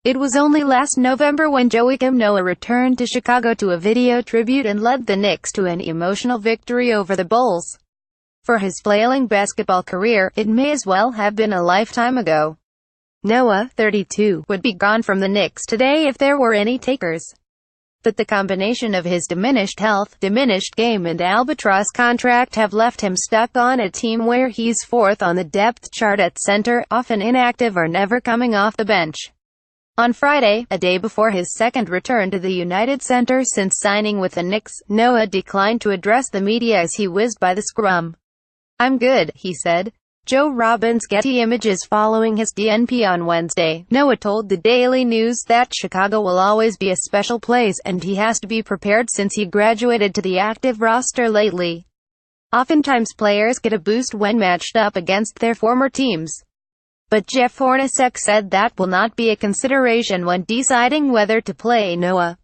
It was only last November when Joakim Noah returned to Chicago to a video tribute and led the Knicks to an emotional victory over the Bulls. For his flailing basketball career, it may as well have been a lifetime ago. Noah, 32, would be gone from the Knicks today if there were any takers. But the combination of his diminished health, diminished game and albatross contract have left him stuck on a team where he's fourth on the depth chart at center, often inactive or never coming off the bench. On Friday, a day before his second return to the United Center since signing with the Knicks, Noah declined to address the media as he whizzed by the scrum. "I'm good," he said. Joe Robbins Getty Images. Following his DNP on Wednesday, Noah told the Daily News that Chicago will always be a special place, and he has to be prepared since he graduated to the active roster lately. Oftentimes players get a boost when matched up against their former teams. But Jeff Hornacek said that will not be a consideration when deciding whether to play Noah.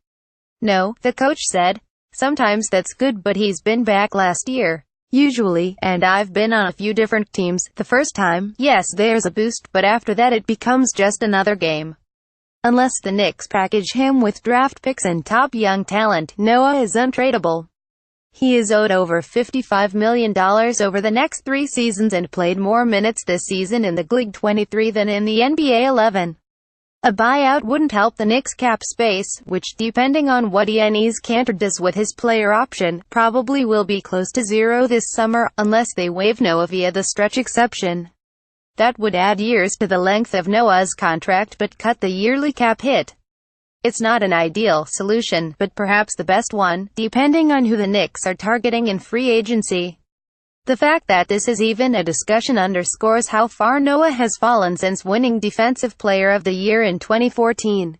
"No," the coach said. "Sometimes that's good, but he's been back last year. Usually, and I've been on a few different teams, the first time, yes, there's a boost, but after that it becomes just another game." Unless the Knicks package him with draft picks and top young talent, Noah is untradeable. He is owed over $55 million over the next 3 seasons and played more minutes this season in the League 23 than in the NBA 11. A buyout wouldn't help the Knicks' cap space, which, depending on what Enes Kanter does with his player option, probably will be close to zero this summer, unless they waive Noah via the stretch exception. That would add years to the length of Noah's contract but cut the yearly cap hit. It's not an ideal solution, but perhaps the best one, depending on who the Knicks are targeting in free agency. The fact that this is even a discussion underscores how far Noah has fallen since winning Defensive Player of the Year in 2014.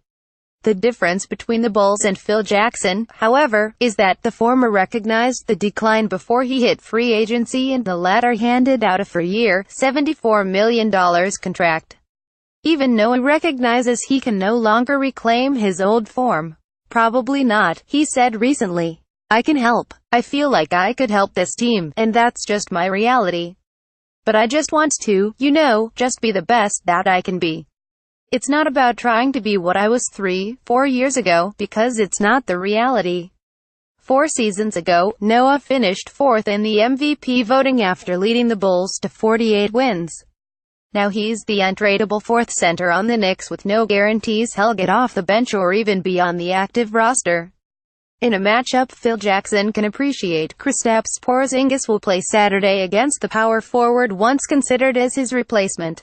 The difference between the Bulls and Phil Jackson, however, is that the former recognized the decline before he hit free agency and the latter handed out a 4-year, $74 million contract. Even Noah recognizes he can no longer reclaim his old form. "Probably not," he said recently. "I can help. I feel like I could help this team, and that's just my reality. But I just want to, just be the best that I can be. It's not about trying to be what I was 3-4 years ago, because it's not the reality." 4 seasons ago, Noah finished 4th in the MVP voting after leading the Bulls to 48 wins. Now he's the untradeable 4th center on the Knicks with no guarantees he'll get off the bench or even be on the active roster. In a matchup Phil Jackson can appreciate, Kristaps Porzingis will play Saturday against the power forward once considered as his replacement.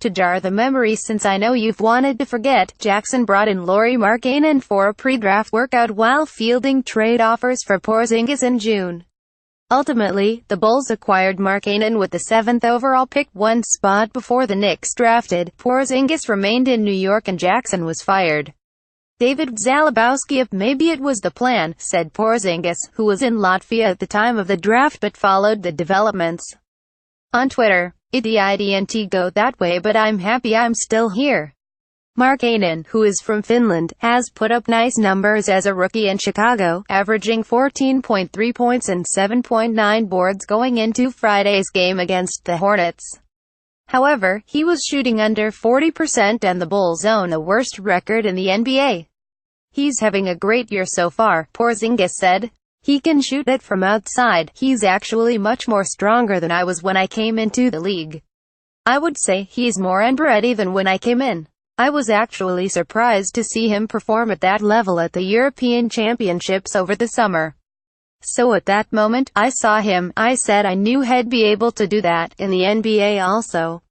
To jar the memory since I know you've wanted to forget, Jackson brought in Lauri Markkanen for a pre-draft workout while fielding trade offers for Porzingis in June. Ultimately, the Bulls acquired Markkanen with the 7th overall pick, 1 spot before the Knicks drafted. Porzingis remained in New York and Jackson was fired. David Zalabowski of "Maybe it was the plan," said Porzingis, who was in Latvia at the time of the draft but followed the developments. On Twitter, "It didn't go that way, but I'm happy I'm still here." Markkanen, who is from Finland, has put up nice numbers as a rookie in Chicago, averaging 14.3 points and 7.9 boards going into Friday's game against the Hornets. However, he was shooting under 40% and the Bulls own the worst record in the NBA. "He's having a great year so far," Porzingis said. "He can shoot it from outside. He's actually much more stronger than I was when I came into the league. I would say he's more NBA-ready than when I came in. I was actually surprised to see him perform at that level at the European Championships over the summer. So at that moment, I saw him, I said I knew he'd be able to do that in the NBA also."